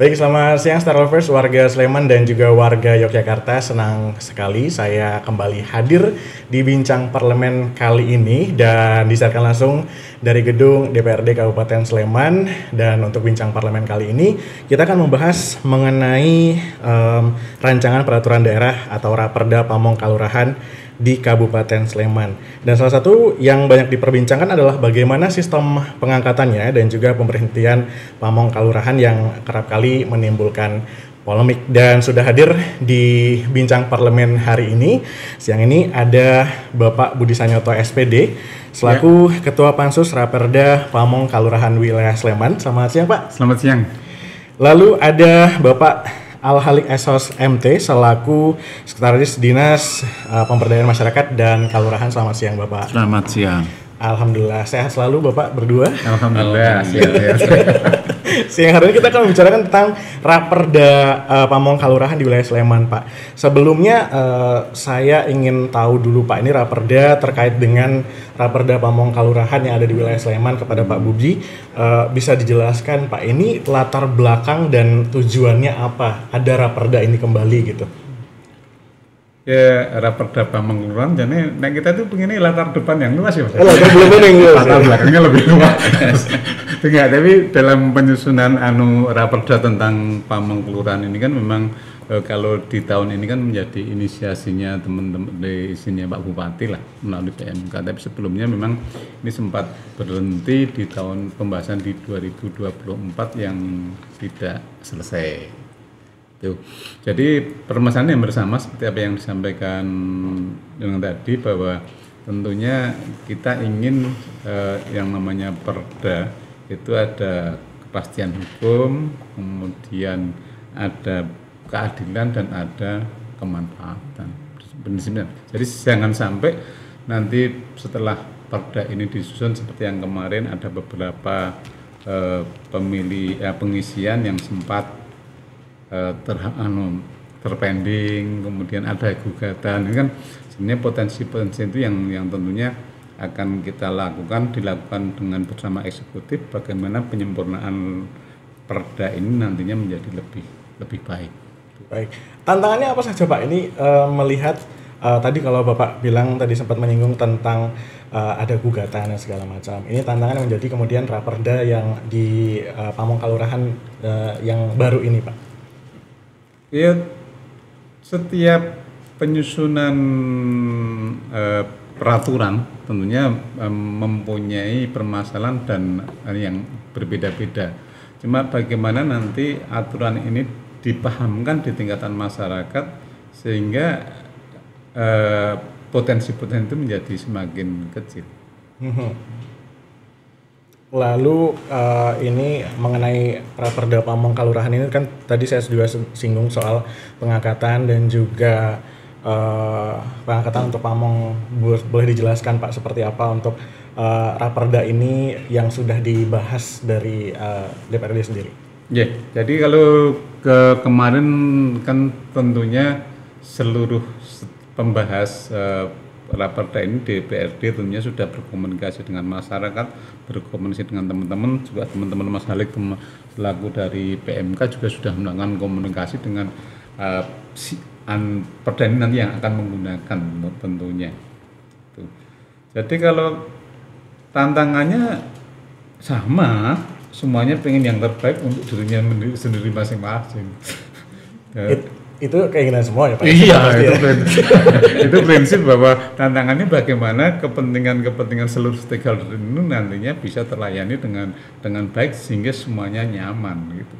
Baik, selamat siang Star Lovers, warga Sleman dan juga warga Yogyakarta. Senang sekali saya kembali hadir di Bincang Parlemen kali ini dan disiarkan langsung dari gedung DPRD Kabupaten Sleman. Dan untuk Bincang Parlemen kali ini, kita akan membahas mengenai rancangan peraturan daerah atau Raperda Pamong Kalurahan di Kabupaten Sleman. Dan salah satu yang banyak diperbincangkan adalah bagaimana sistem pengangkatannya dan juga pemberhentian pamong kalurahan yang kerap kali menimbulkan polemik. Dan sudah hadir di Bincang Parlemen hari ini, siang ini ada Bapak Budi Sanyoto SPD selaku Ketua Pansus Raperda Pamong Kalurahan Wilayah Sleman. Selamat siang, Pak. Selamat siang. Lalu ada Bapak Al-Halik Esos MT selaku Sekretaris Dinas Pemberdayaan Masyarakat dan Kalurahan. Selamat siang, Bapak. Selamat siang. Alhamdulillah sehat selalu Bapak berdua. Alhamdulillah sehat. Siang hari ini kita akan membicarakan tentang Raperda Pamong Kalurahan di wilayah Sleman, Pak. Sebelumnya saya ingin tahu dulu, Pak, ini Raperda terkait dengan Raperda Pamong Kalurahan yang ada di wilayah Sleman kepada Pak Budi. Bisa dijelaskan, Pak, ini latar belakang dan tujuannya apa? Ada Raperda ini kembali gitu. Ya, Raperda Pamong Kalurahan, jadi kita tuh pengennya latar depan yang luas ya, Mas. Latar belakangnya lebih luas. Enggak, tapi dalam penyusunan Raperda tentang Pamong Kalurahan ini kan memang kalau di tahun ini kan menjadi inisiasinya teman-teman di sini Pak Bupati lah melalui PMK. Tapi sebelumnya memang ini sempat berhenti di tahun pembahasan di 2024 yang tidak selesai. Jadi permasalahan yang bersama seperti apa yang disampaikan dengan tadi, bahwa tentunya kita ingin yang namanya perda itu ada kepastian hukum, kemudian ada keadilan dan ada kemanfaatan prinsipnya. Jadi jangan sampai nanti setelah perda ini disusun seperti yang kemarin ada beberapa pengisian yang sempat terpending, kemudian ada gugatan. Ini kan sebenarnya potensi-potensi itu yang tentunya akan kita dilakukan dengan bersama eksekutif, bagaimana penyempurnaan perda ini nantinya menjadi lebih baik. Baik. Tantangannya apa saja, Pak? Ini melihat tadi kalau Bapak bilang tadi sempat menyinggung tentang ada gugatan dan segala macam. Ini tantangan menjadi kemudian Raperda yang di Pamong Kalurahan yang baru ini, Pak. Ya, setiap penyusunan peraturan tentunya mempunyai permasalahan dan yang berbeda-beda. Cuma bagaimana nanti aturan ini dipahamkan di tingkatan masyarakat sehingga potensi-potensi itu menjadi semakin kecil. Lalu ini mengenai Raperda Pamong Kalurahan ini kan tadi saya juga singgung soal pengangkatan dan juga pengangkatan untuk Pamong. Boleh dijelaskan, Pak, seperti apa untuk Raperda ini yang sudah dibahas dari DPRD sendiri? Ya, jadi kalau kemarin kan tentunya seluruh pembahas Raperda ini DPRD tentunya sudah berkomunikasi dengan masyarakat, berkomunikasi dengan teman-teman, juga teman-teman Mas Halik selaku dari PMK juga sudah melakukan komunikasi dengan perda ini nanti yang akan menggunakan tentunya. Jadi kalau tantangannya sama, semuanya pengen yang terbaik untuk dirinya sendiri masing-masing. Itu keinginan semua ya, Pak? Iya, itu prinsip bahwa tantangannya bagaimana kepentingan seluruh stakeholder ini nantinya bisa terlayani dengan baik sehingga semuanya nyaman gitu.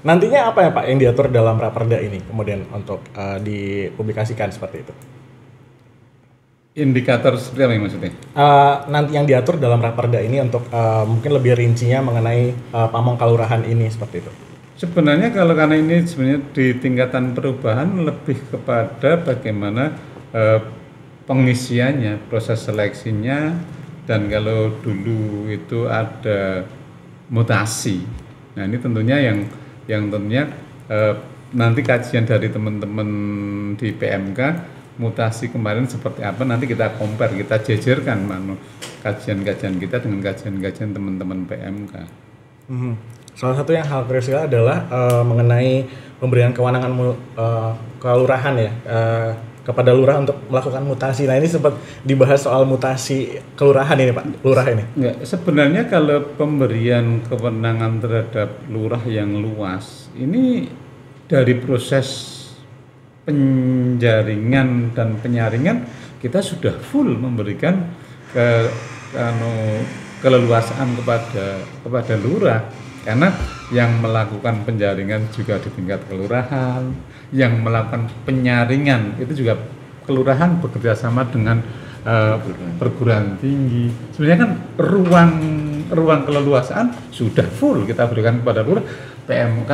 Nantinya apa ya, Pak, yang diatur dalam Raperda ini kemudian untuk dipublikasikan seperti itu? Indikator seperti apa yang maksudnya? Nanti yang diatur dalam Raperda ini untuk mungkin lebih rincinya mengenai Pamong Kalurahan ini seperti itu. Sebenarnya kalau karena ini sebenarnya di tingkatan perubahan lebih kepada bagaimana pengisiannya, proses seleksinya, dan kalau dulu itu ada mutasi. Nah ini tentunya yang tentunya nanti kajian dari teman-teman di PMK mutasi kemarin seperti apa, nanti kita compare, kita jejerkan kajian-kajian kita dengan kajian-kajian teman-teman PMK. Salah satu yang hal krusial adalah mengenai pemberian kewenangan kelurahan ya, kepada lurah untuk melakukan mutasi. Nah, ini sempat dibahas soal mutasi kelurahan ini, Pak, lurah ini. Enggak, sebenarnya kalau pemberian kewenangan terhadap lurah yang luas ini dari proses penjaringan dan penyaringan kita sudah full memberikan keleluasaan kepada lurah, karena yang melakukan penjaringan juga di tingkat kelurahan, yang melakukan penyaringan itu juga kelurahan bekerja sama dengan perguruan tinggi. Sebenarnya kan ruang keleluasaan sudah full kita berikan kepada lurah. PMK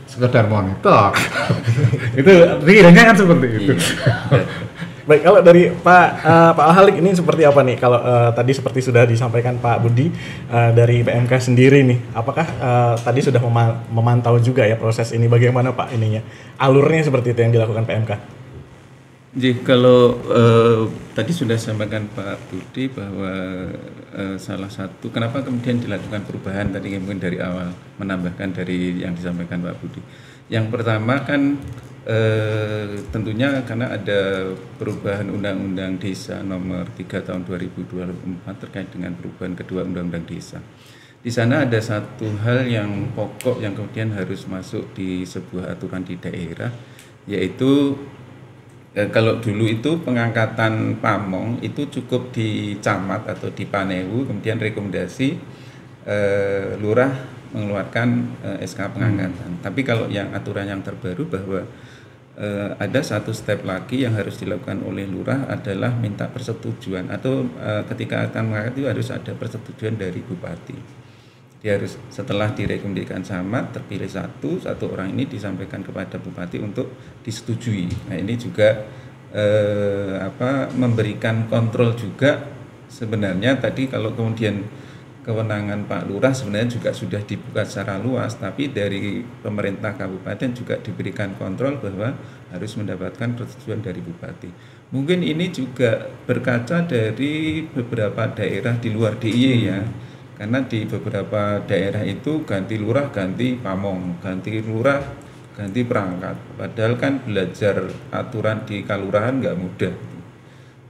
sekedar monitor. Itu real-nya kan seperti itu. Baik, kalau dari Pak Al-Halik ini seperti apa nih? Kalau tadi seperti sudah disampaikan Pak Budi dari PMK sendiri nih, apakah tadi sudah memantau juga ya proses ini? Bagaimana Pak ininya? Alurnya seperti itu yang dilakukan PMK? Jadi kalau tadi sudah disampaikan Pak Budi bahwa salah satu kenapa kemudian dilakukan perubahan tadi mungkin dari awal, menambahkan dari yang disampaikan Pak Budi. Yang pertama kan tentunya karena ada perubahan Undang-Undang Desa Nomor 3 Tahun 2024 terkait dengan perubahan kedua Undang-Undang Desa. Di sana ada satu hal yang pokok yang kemudian harus masuk di sebuah aturan di daerah, yaitu kalau dulu itu pengangkatan pamong itu cukup di camat atau di panewu, kemudian rekomendasi lurah mengeluarkan SK pengangkatan. Tapi kalau yang aturan yang terbaru bahwa ada satu step lagi yang harus dilakukan oleh lurah adalah minta persetujuan, atau ketika akan mengangkat itu harus ada persetujuan dari bupati. Dia harus setelah direkomendasikan camat terpilih satu orang ini disampaikan kepada bupati untuk disetujui. Nah ini juga memberikan kontrol juga sebenarnya. Tadi kalau kemudian kewenangan Pak Lurah sebenarnya juga sudah dibuka secara luas, tapi dari pemerintah kabupaten juga diberikan kontrol bahwa harus mendapatkan persetujuan dari bupati. Mungkin ini juga berkaca dari beberapa daerah di luar DIY ya. Karena di beberapa daerah itu ganti lurah, ganti pamong, ganti lurah, ganti perangkat. Padahal kan belajar aturan di kalurahan nggak mudah.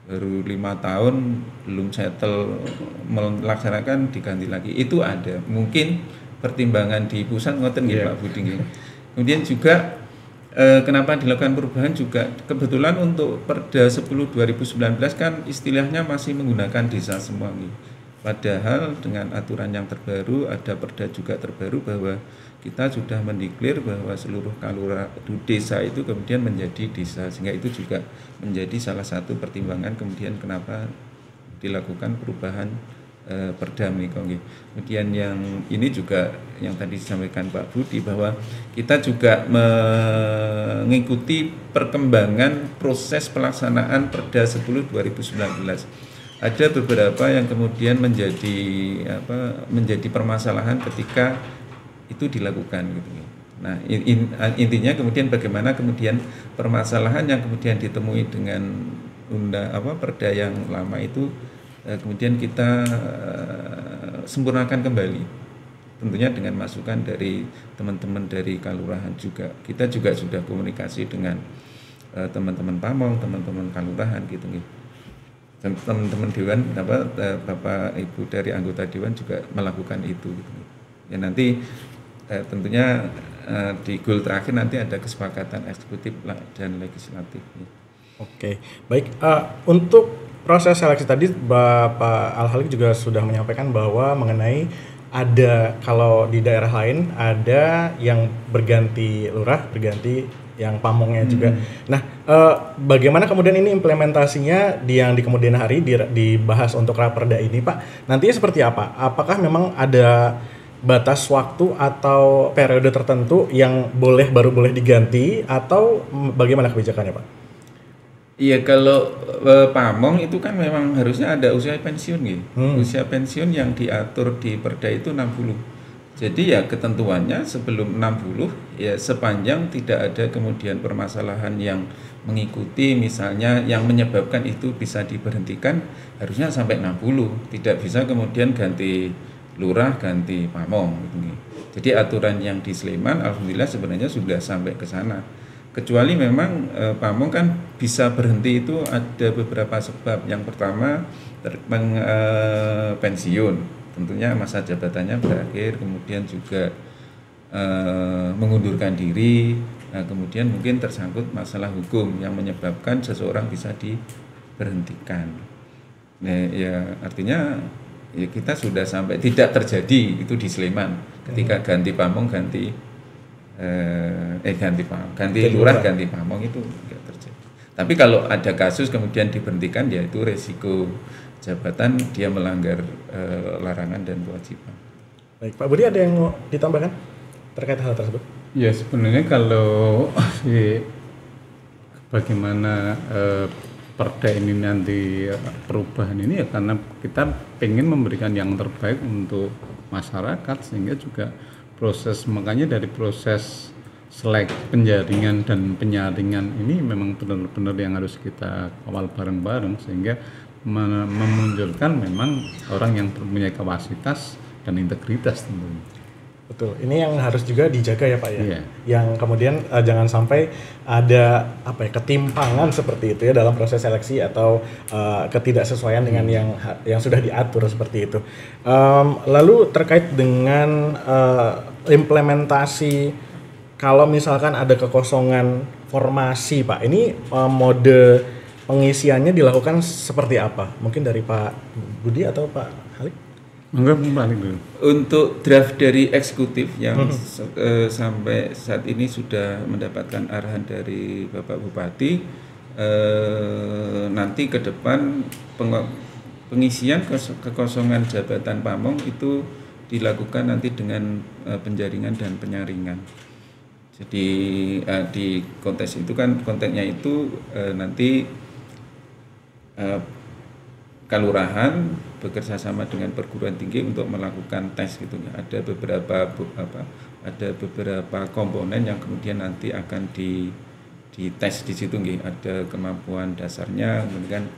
Baru 5 tahun belum settle melaksanakan diganti lagi. Itu ada. Mungkin pertimbangan di pusat ngoten nggih Pak Budi. Kemudian juga kenapa dilakukan perubahan juga kebetulan untuk Perda 10 2019 kan istilahnya masih menggunakan desa semua nih. Padahal dengan aturan yang terbaru, ada perda juga terbaru bahwa kita sudah mendeklar bahwa seluruh kalura desa itu kemudian menjadi desa, sehingga itu juga menjadi salah satu pertimbangan kemudian kenapa dilakukan perubahan perda menika nggih. Kemudian yang ini juga yang tadi disampaikan Pak Budi bahwa kita juga mengikuti perkembangan proses pelaksanaan Perda 10 2019. Ada beberapa yang kemudian menjadi permasalahan ketika itu dilakukan gitu. Nah, intinya kemudian bagaimana kemudian permasalahan yang kemudian ditemui dengan perda yang lama itu kemudian kita sempurnakan kembali. Tentunya dengan masukan dari teman-teman dari kalurahan juga. Kita juga sudah komunikasi dengan teman-teman pamong, teman-teman kalurahan gitu nih. Dan teman-teman dewan Bapak Ibu dari anggota dewan juga melakukan itu gitu. Ya nanti tentunya di goal terakhir nanti ada kesepakatan eksekutif dan legislatif. Oke, baik. Untuk proses seleksi tadi Bapak Al-Halik juga sudah menyampaikan bahwa mengenai ada kalau di daerah lain ada yang berganti lurah, berganti yang pamongnya juga. Nah, bagaimana kemudian ini implementasinya yang di kemudian hari dibahas untuk raperda ini, Pak? Nantinya seperti apa? Apakah memang ada batas waktu atau periode tertentu yang baru boleh diganti atau bagaimana kebijakannya, Pak? Iya, kalau pamong itu kan memang harusnya ada usia pensiun gitu. Usia pensiun yang diatur di perda itu 60. Jadi ya ketentuannya sebelum 60 ya sepanjang tidak ada kemudian permasalahan yang mengikuti misalnya yang menyebabkan itu bisa diberhentikan harusnya sampai 60. Tidak bisa kemudian ganti lurah, ganti pamong gitu. Jadi aturan yang di Sleman alhamdulillah sebenarnya sudah sampai ke sana. Kecuali memang pamong kan bisa berhenti itu ada beberapa sebab. Yang pertama pensiun, tentunya masa jabatannya berakhir, kemudian juga mengundurkan diri, kemudian mungkin tersangkut masalah hukum yang menyebabkan seseorang bisa diberhentikan. Nah, ya artinya ya kita sudah sampai tidak terjadi itu di Sleman ketika ganti pamong ganti lurah ganti pamong itu tidak terjadi. Tapi kalau ada kasus kemudian diberhentikan ya itu resiko jabatan dia melanggar larangan dan kewajiban. Baik, Pak Budi ada yang mau ditambahkan terkait hal tersebut? Ya sebenarnya kalau bagaimana perda ini nanti perubahan ini ya karena kita pengen memberikan yang terbaik untuk masyarakat sehingga juga makanya dari proses seleksi penjaringan dan penyaringan ini memang benar-benar yang harus kita kawal bareng-bareng sehingga memunculkan memang orang yang mempunyai kapasitas dan integritas tentunya. Betul, ini yang harus juga dijaga ya Pak ya. Iya. Yang kemudian jangan sampai ada ketimpangan seperti itu ya dalam proses seleksi atau ketidaksesuaian dengan yang sudah diatur seperti itu. Lalu terkait dengan implementasi kalau misalkan ada kekosongan formasi Pak, ini mode pengisiannya dilakukan seperti apa? Mungkin dari Pak Budi atau Pak Halik? Enggak, balik dulu. Untuk draft dari eksekutif yang sampai saat ini sudah mendapatkan arahan dari Bapak Bupati, nanti ke depan pengisian kekosongan jabatan pamong itu dilakukan nanti dengan penjaringan dan penyaringan. Jadi di kontes itu kan kontennya itu nanti kelurahan bekerja sama dengan perguruan tinggi untuk melakukan tes gitu ya. Ada beberapa komponen yang kemudian nanti akan dites di situ nggih. Ada kemampuan dasarnya, kemudian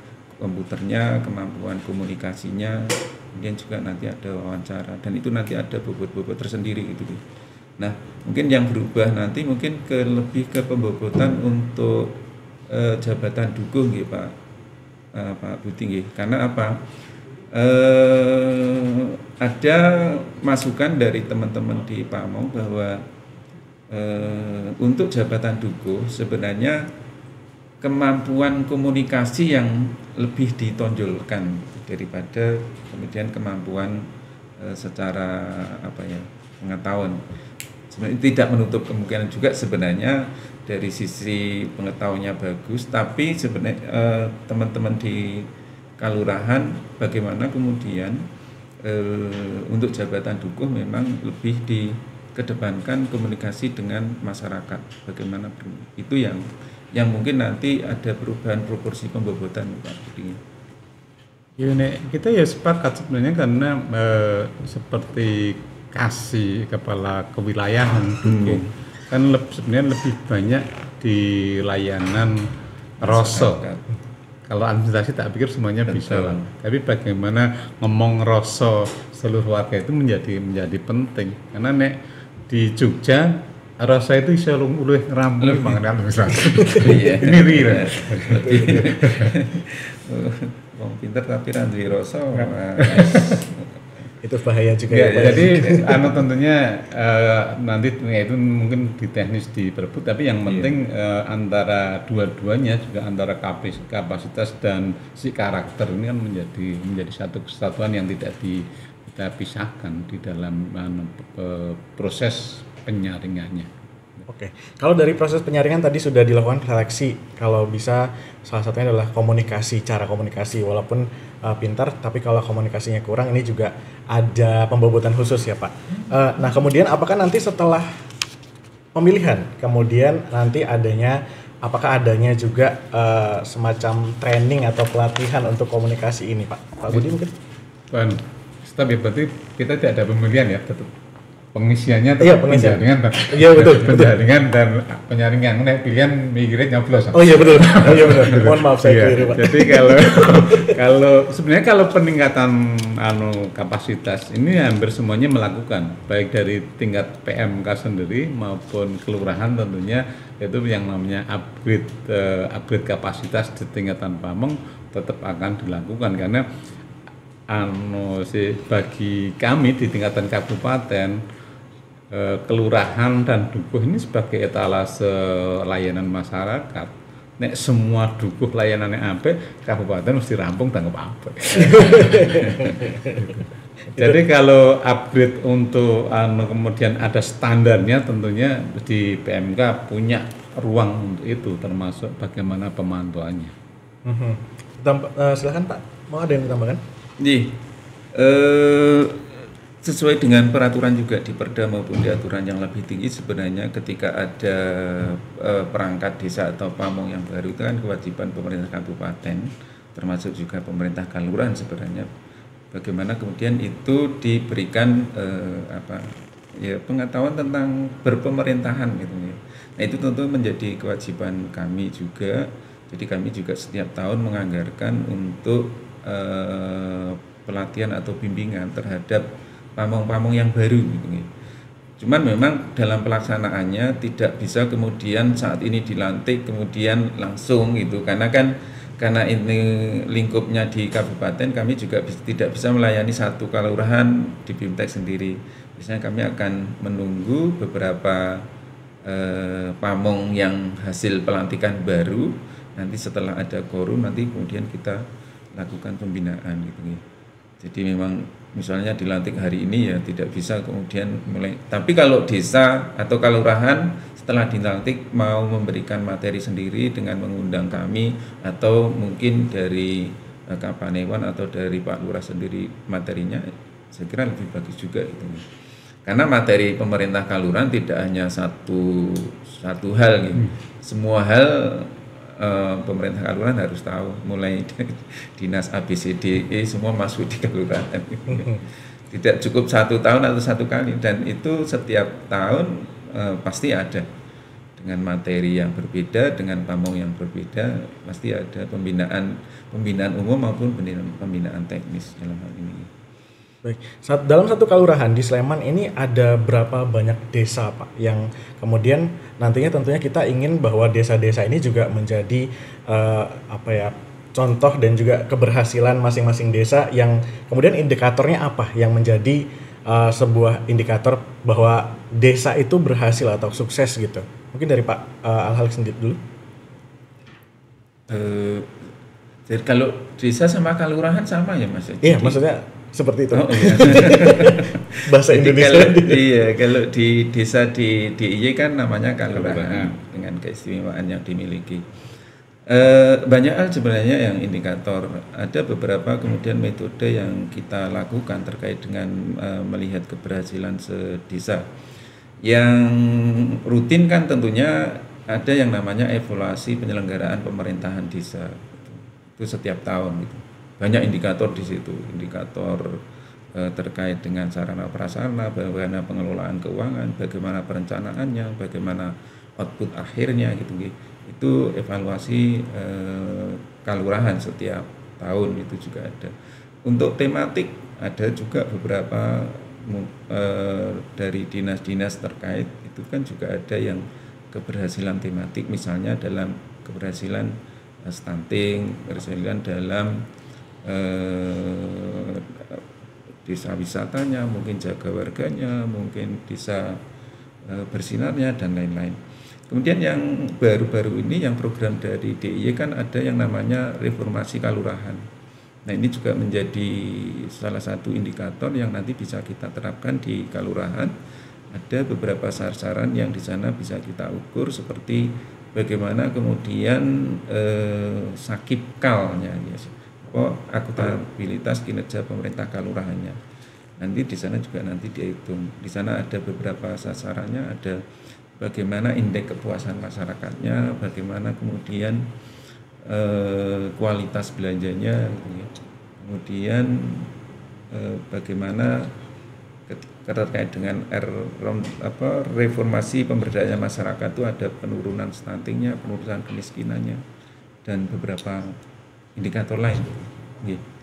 komputernya, kemampuan komunikasinya, kemudian juga nanti ada wawancara dan itu nanti ada bobot-bobot tersendiri gitu. Nah, mungkin yang berubah nanti mungkin lebih ke pembobotan untuk jabatan dukung nggih Pak Budi nggih. Karena apa? Ada masukan dari teman-teman di Pamong bahwa untuk jabatan dukuh sebenarnya kemampuan komunikasi yang lebih ditonjolkan daripada kemudian kemampuan secara pengetahuan. Sebenarnya tidak menutup kemungkinan juga sebenarnya dari sisi pengetahuannya bagus, tapi sebenarnya teman-teman di kalurahan bagaimana kemudian untuk jabatan dukuh memang lebih dikedepankan komunikasi dengan masyarakat. Bagaimana itu yang mungkin nanti ada perubahan proporsi pembobotan Pak Budi. Ya, kita ya sepakat sebenarnya karena seperti kasih kepala kewilayahan dukuh kan sebenarnya lebih banyak di layanan rasa. Kalau administrasi tak pikir semuanya bisa lah. Tapi bagaimana ngomong rasa seluruh warga itu menjadi penting. Karena di Jogja rasa itu bisa luwih ngerampung banget administrasi. Ini real. Wong pinter tapi ra duwe rasa. Itu bahaya juga ya, jadi tentunya nanti itu mungkin di teknis diperebut tapi yang penting antara dua-duanya juga antara kapasitas dan si karakter ini kan menjadi satu kesatuan yang tidak kita pisahkan di dalam proses penyaringannya. Oke, kalau dari proses penyaringan tadi sudah dilakukan seleksi, kalau bisa salah satunya adalah cara komunikasi walaupun pintar, tapi kalau komunikasinya kurang ini juga ada pembobotan khusus ya Pak. Nah kemudian apakah nanti setelah pemilihan, kemudian nanti apakah adanya juga semacam training atau pelatihan untuk komunikasi ini Pak? Pak Budi mungkin? Tapi berarti kita tidak ada pemilihan ya, tetap pengisiannya Iya, pengisian. Iya, betul. penjaringan dan penyaringan. Nek pilihan mikirnya nyoblos. Oh iya betul. Oh iya betul. Mohon maaf saya Iya, keliru, Pak. jadi sebenarnya kalau peningkatan kapasitas ini hampir semuanya melakukan, baik dari tingkat PMK sendiri maupun kelurahan tentunya, itu yang namanya upgrade kapasitas di tingkatan Pamong tetap akan dilakukan, karena bagi kami di tingkatan kabupaten, kelurahan dan dukuh ini sebagai etalase layanan masyarakat. Nek semua dukuh layanannya apik, kabupaten mesti rampung tanggap apa. Jadi kalau upgrade untuk kemudian ada standarnya, tentunya di PMK punya ruang untuk itu, termasuk bagaimana pemantauannya. Silakan Pak, mau ada yang ditambahkan? Nih, sesuai dengan peraturan juga di Perda maupun di aturan yang lebih tinggi, sebenarnya ketika ada perangkat desa atau pamong yang baru, itu kan kewajiban pemerintah kabupaten, termasuk juga pemerintah kelurahan sebenarnya, bagaimana kemudian itu diberikan pengetahuan tentang berpemerintahan gitu ya. Nah itu tentu menjadi kewajiban kami juga. Jadi kami juga setiap tahun menganggarkan untuk pelatihan atau bimbingan terhadap pamong-pamong yang baru gitu. Cuman memang dalam pelaksanaannya tidak bisa kemudian saat ini dilantik kemudian langsung gitu, karena ini lingkupnya di kabupaten, kami juga tidak bisa melayani satu kelurahan di BIMTEK sendiri. Biasanya kami akan menunggu beberapa pamong yang hasil pelantikan baru, nanti setelah ada quorum nanti kemudian kita lakukan pembinaan gitu. Jadi memang misalnya dilantik hari ini ya tidak bisa kemudian mulai. Tapi kalau desa atau kelurahan setelah dilantik mau memberikan materi sendiri dengan mengundang kami, atau mungkin dari Kapanewan atau dari Pak Lurah sendiri materinya, saya kira lebih bagus juga itu. Karena materi pemerintah kelurahan tidak hanya satu hal gitu. Semua hal pemerintah kelurahan harus tahu, mulai dinas ABCDE semua masuk di kelurahan. Tidak cukup 1 tahun atau 1 kali, dan itu setiap tahun pasti ada dengan materi yang berbeda, dengan pamong yang berbeda, pasti ada pembinaan umum maupun pembinaan teknis dalam hal ini. Baik, dalam satu kelurahan di Sleman ini ada berapa banyak desa Pak, yang kemudian nantinya tentunya kita ingin bahwa desa-desa ini juga menjadi contoh dan juga keberhasilan masing-masing desa, yang kemudian indikatornya apa yang menjadi sebuah indikator bahwa desa itu berhasil atau sukses gitu. Mungkin dari Pak Al-Halik sendiri dulu. Jadi kalau desa sama kelurahan sama ya Mas? Iya, maksudnya seperti itu. Oh, iya. Bahasa Indonesia. Kalau di desa di DIY kan namanya kelurahan dengan keistimewaan yang dimiliki. Banyak hal sebenarnya yang indikator. Ada beberapa kemudian metode yang kita lakukan terkait dengan melihat keberhasilan sedesa. Yang rutin kan tentunya ada yang namanya evaluasi penyelenggaraan pemerintahan desa. Itu setiap tahun gitu. Banyak indikator di situ, indikator terkait dengan sarana prasarana, bagaimana pengelolaan keuangan, bagaimana perencanaannya, bagaimana output akhirnya gitu. Itu evaluasi kelurahan setiap tahun itu juga ada. Untuk tematik ada juga beberapa dari dinas-dinas terkait, itu kan juga ada yang keberhasilan tematik, misalnya dalam keberhasilan stunting, keberhasilan dalam desa wisatanya, mungkin jaga warganya, mungkin desa bersinarnya dan lain-lain. Kemudian yang baru-baru ini yang program dari DIY kan ada yang namanya reformasi kelurahan. Nah ini juga menjadi salah satu indikator yang nanti bisa kita terapkan di kelurahan. Ada beberapa sasaran yang di sana bisa kita ukur, seperti bagaimana kemudian sakipkalnya, akuntabilitas kinerja pemerintah kelurahannya. Nanti di sana juga nanti dihitung. Di sana ada beberapa sasarannya, ada bagaimana indeks kepuasan masyarakatnya, bagaimana kemudian kualitas belanjanya, kemudian bagaimana terkait dengan reformasi pemberdayaan masyarakat itu ada penurunan stuntingnya, penurunan kemiskinannya, dan beberapa indikator lain.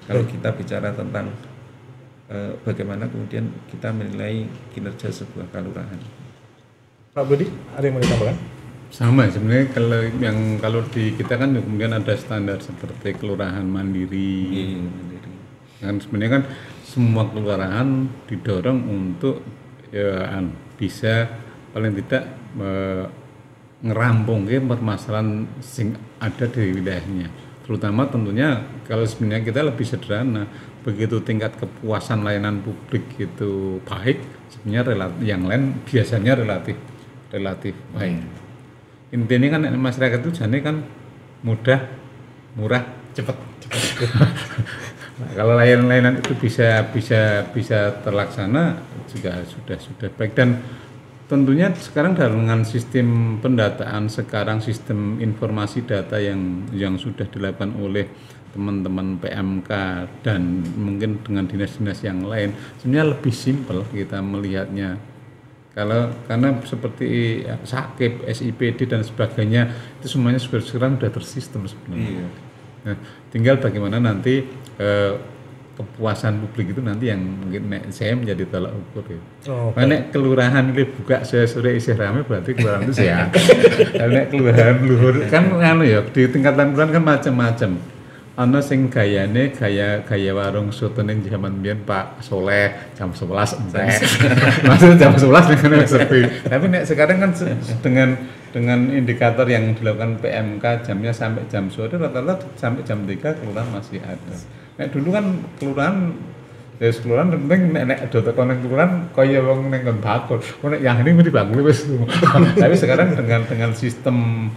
Kalau kita bicara tentang bagaimana kemudian kita menilai kinerja sebuah kelurahan. Pak Budi, ada yang mau ditambahkan? Sama sebenarnya, kalau di kita kan kemudian ada standar seperti kelurahan mandiri. Kan sebenarnya kan semua kelurahan didorong untuk bisa paling tidak ngerampung permasalahan sing ada di wilayahnya. Terutama tentunya kalau sebenarnya kita lebih sederhana, begitu tingkat kepuasan layanan publik itu baik, sebenarnya yang lain biasanya relatif baik. Intinya kan masyarakat itu jane kan mudah, murah, cepat. Nah, kalau layanan itu bisa terlaksana juga sudah baik, dan tentunya sekarang dengan sistem pendataan sekarang, sistem informasi data yang sudah dilakukan oleh teman-teman PMK dan mungkin dengan dinas-dinas yang lain, sebenarnya lebih simpel kita melihatnya. Karena seperti SAKIP, SIPD dan sebagainya itu semuanya sekarang sudah tersistem sebenarnya. Iya. Nah, tinggal bagaimana nanti kepuasan publik itu nanti yang mungkin saya menjadi tolak ukur ya. Nek kelurahan ini buka sore isih rame berarti kelurahan itu sehat. Kalau nek kelurahan luhur kan ya di tingkatan kelurahan kan macam-macam. Ana sing gayane gaya warung soto ning zaman biyen Pak Soleh jam 11 entek. Maksudnya jam 11 dengan sepi. Tapi nek sekarang kan dengan indikator yang dilakukan PMK jamnya sampai jam sore, rata-rata sampai jam 3 kelurahan masih ada. Nek dulu kan kelurahan penting nek do teko nang kelurahan kaya wong ning kon bakul. Nek yang ini mesti bakul wis. Tapi sekarang dengan sistem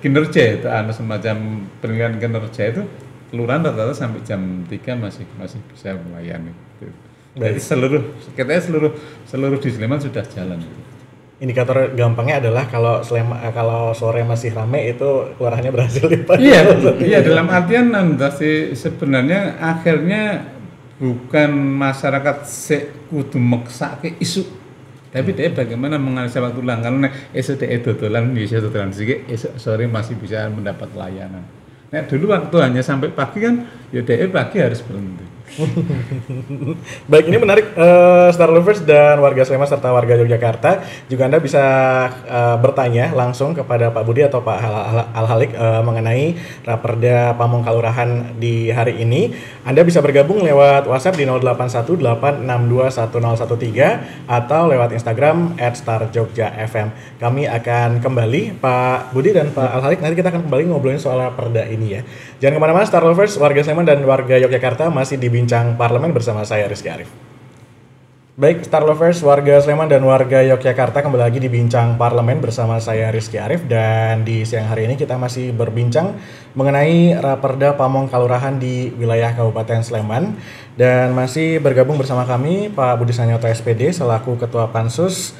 kinerja itu semacam penilaian kinerja itu kelurahan rata-rata sampai jam 3 masih bisa melayani. Jadi seluruh di Sleman sudah jalan. Indikator gampangnya adalah kalau sore masih ramai itu kelurahannya berhasil dipakai. Iya, dalam artian sebenarnya akhirnya bukan masyarakat kudu meksake isu, tapi dia bagaimana menganalisa waktu ulang. Kalau esok dia dodolan sedikit, esok sore masih bisa mendapat layanan. Nah dulu waktu hanya sampai pagi kan, ya dia pagi harus berhenti. Baik, ini menarik, Star Lovers dan warga Sleman serta warga Yogyakarta. Juga Anda bisa bertanya langsung kepada Pak Budi atau Pak Al-Halik mengenai Raperda Pamong Kalurahan di hari ini. Anda bisa bergabung lewat WhatsApp di 0818621013 atau lewat Instagram @starjogjafm. Kami akan kembali, Pak Budi dan Pak Al-Halik, nanti kita akan kembali ngobrolin soal Raperda ini ya. Jangan kemana-mana, Star Lovers, warga Sleman dan warga Yogyakarta, masih di Bincang Parlemen bersama saya Rizky Arif. Baik, Star Lovers, warga Sleman dan warga Yogyakarta, kembali lagi di Bincang Parlemen bersama saya Rizky Arif. Dan di siang hari ini kita masih berbincang mengenai Raperda Pamong Kalurahan di wilayah Kabupaten Sleman. Dan masih bergabung bersama kami Pak Budi Sanyoto SPD selaku Ketua Pansus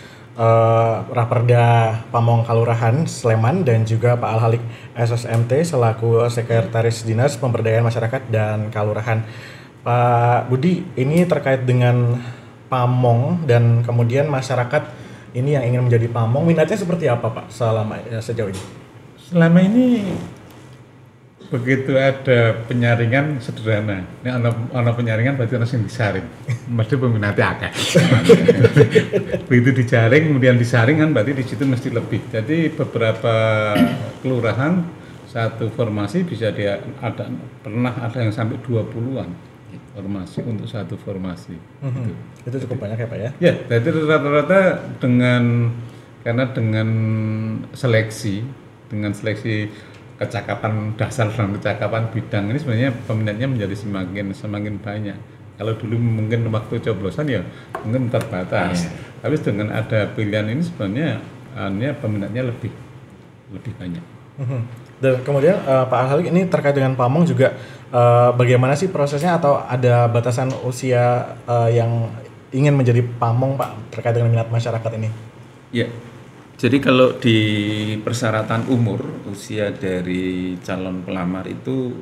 Raperda Pamong Kalurahan Sleman, dan juga Pak Al-Halik SSMT selaku Sekretaris Dinas Pemberdayaan Masyarakat dan Kalurahan. Pak Budi, ini terkait dengan Pamong dan kemudian masyarakat ini yang ingin menjadi Pamong, minatnya seperti apa Pak sejauh ini? Selama ini begitu ada penyaringan sederhana. Ini ada penyaringan berarti harus yang disaring. Mesti peminatnya akeh. Begitu dijaring kemudian disaring kan berarti di situ mesti lebih. Jadi beberapa kelurahan satu formasi bisa pernah ada yang sampai 20-an formasi untuk satu formasi. Itu cukup banyak ya Pak ya? Ya, jadi rata-rata dengan seleksi kecakapan dasar dan kecakapan bidang ini sebenarnya peminatnya menjadi semakin banyak. Kalau dulu mungkin waktu coblosan ya mungkin terbatas, tapi dengan ada pilihan ini sebenarnya peminatnya lebih banyak. Dan kemudian Pak Al-Halik, ini terkait dengan Pamong juga bagaimana sih prosesnya, atau ada batasan usia yang ingin menjadi Pamong Pak terkait dengan minat masyarakat ini? Ya. Jadi kalau di persyaratan umur, usia dari calon pelamar itu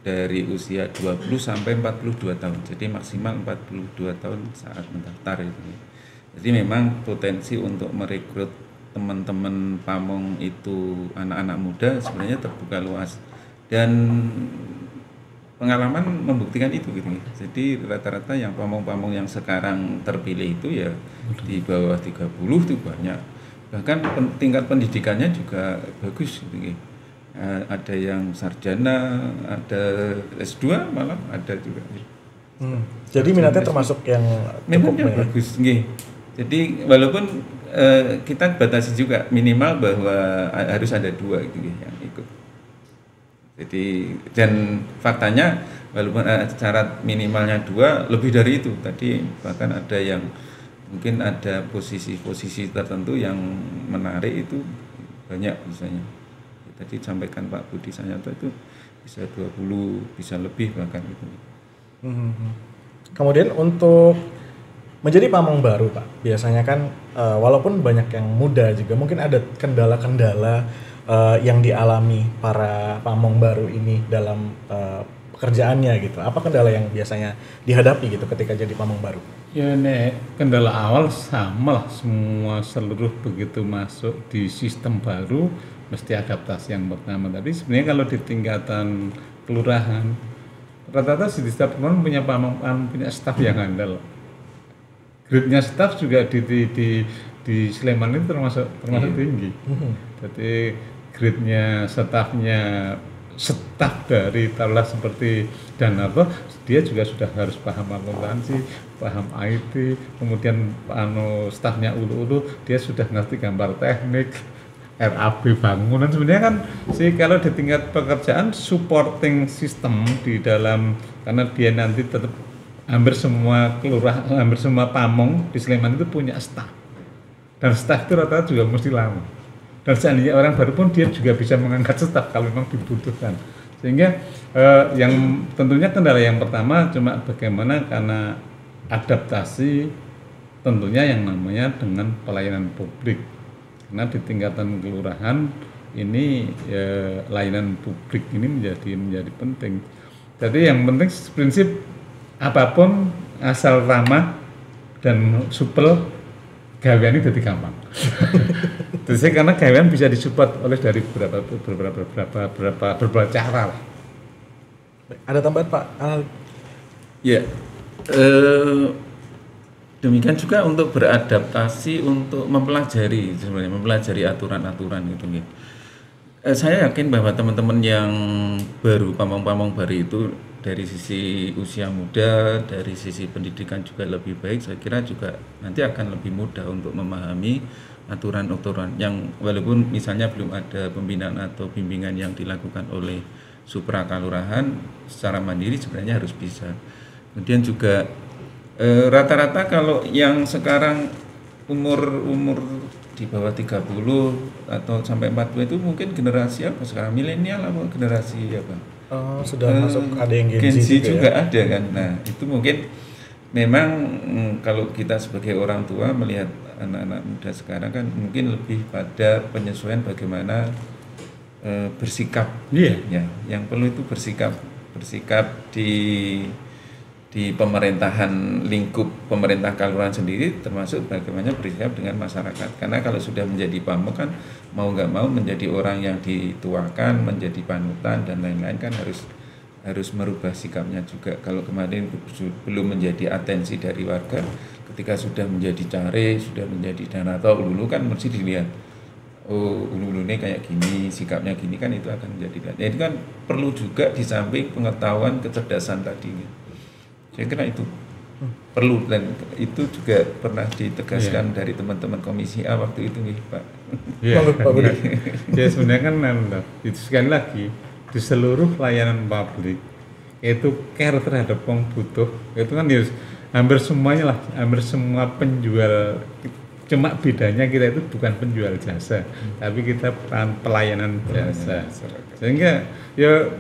dari usia 20 sampai 42 tahun. Jadi maksimal 42 tahun saat mendaftar itu. Jadi memang potensi untuk merekrut teman-teman pamong itu anak-anak muda sebenarnya terbuka luas. Dan pengalaman membuktikan itu gitu. Jadi rata-rata yang pamong-pamong yang sekarang terpilih itu ya di bawah 30 itu banyak. Bahkan tingkat pendidikannya juga bagus gitu. Ada yang sarjana, ada S2 malah ada juga. Jadi minatnya termasuk yang minatnya bagus, nggih. Jadi walaupun kita batasi juga minimal bahwa harus ada 2 gitu yang ikut. Jadi dan faktanya walaupun syarat minimalnya 2 lebih dari itu. Tadi bahkan ada yang mungkin ada posisi-posisi tertentu yang menarik itu banyak misalnya. Tadi sampaikan Pak Budi Sanyanto itu bisa 20, bisa lebih bahkan itu. Kemudian untuk menjadi pamong baru Pak, biasanya kan walaupun banyak yang muda juga mungkin ada kendala-kendala yang dialami para pamong baru ini dalam pekerjaannya gitu. Apa kendala yang biasanya dihadapi gitu ketika jadi pamong baru? Ya kendala awal sama lah semua seluruh begitu masuk di sistem baru mesti adaptasi yang pertama. Tapi sebenarnya kalau di tingkatan kelurahan rata-rata di setiap kelurahan punya pamong, punya staf yang handal. Grade-nya staf juga di Sleman itu termasuk tinggi. Jadi grade-nya staf dari taruhlah seperti Danarto, dia juga sudah harus paham akuntansi, paham IT, kemudian stafnya ulu-ulu dia sudah ngerti gambar teknik, RAB bangunan. Sebenarnya kan sih kalau di tingkat pekerjaan supporting system di dalam, karena dia nanti tetap hampir semua hampir semua pamong di Sleman itu punya staf, dan staf itu rata-rata juga mesti lama. Dan seandainya orang baru pun dia juga bisa mengangkat staf kalau memang dibutuhkan. Sehingga yang tentunya kendala yang pertama cuma bagaimana karena adaptasi tentunya yang namanya dengan pelayanan publik. Karena di tingkatan kelurahan ini layanan publik ini menjadi penting. Jadi yang penting prinsip apapun asal ramah dan supel, gawean ini jadi gampang. Terus karena gawean bisa disupport oleh dari beberapa cara lah. Ada tambahan Pak? Ya, demikian juga untuk beradaptasi, untuk mempelajari sebenarnya mempelajari aturan-aturan itu. Saya yakin bahwa teman-teman yang baru pamong-pamong baru itu dari sisi usia muda, dari sisi pendidikan juga lebih baik. Saya kira juga nanti akan lebih mudah untuk memahami aturan-aturan yang walaupun misalnya belum ada pembinaan atau bimbingan yang dilakukan oleh Supra Kalurahan secara mandiri sebenarnya harus bisa. Kemudian juga rata-rata kalau yang sekarang umur di bawah 30 atau sampai 40 itu mungkin generasi apa sekarang, milenial apa generasi apa? Sudah masuk ada yang Gen Z juga ya? Ada kan. Nah, itu mungkin memang kalau kita sebagai orang tua melihat anak-anak muda sekarang kan mungkin lebih pada penyesuaian bagaimana bersikap. Ya, yang perlu itu bersikap di pemerintahan, lingkup pemerintah kelurahan sendiri, termasuk bagaimana bersikap dengan masyarakat. Karena kalau sudah menjadi pamong kan mau nggak mau menjadi orang yang dituakan, menjadi panutan dan lain-lain kan harus merubah sikapnya juga. Kalau kemarin belum menjadi atensi dari warga, ketika sudah menjadi care, sudah menjadi Danarto, ulu kan mesti dilihat. Oh, ulu-ulunya kayak gini, sikapnya gini kan itu akan menjadi. Ya, itu kan perlu juga di samping pengetahuan kecerdasan tadi. Saya kira itu perlu dan itu juga pernah ditegaskan dari teman-teman Komisi A waktu itu nih Pak. Iya. Ya sebenarnya kan itu sekali lagi di seluruh layanan publik itu care terhadap yang butuh itu kan ya, hampir semuanya lah, hampir semua penjual, cuma bedanya kita itu bukan penjual jasa, tapi kita pelayanan jasa. Sehingga ya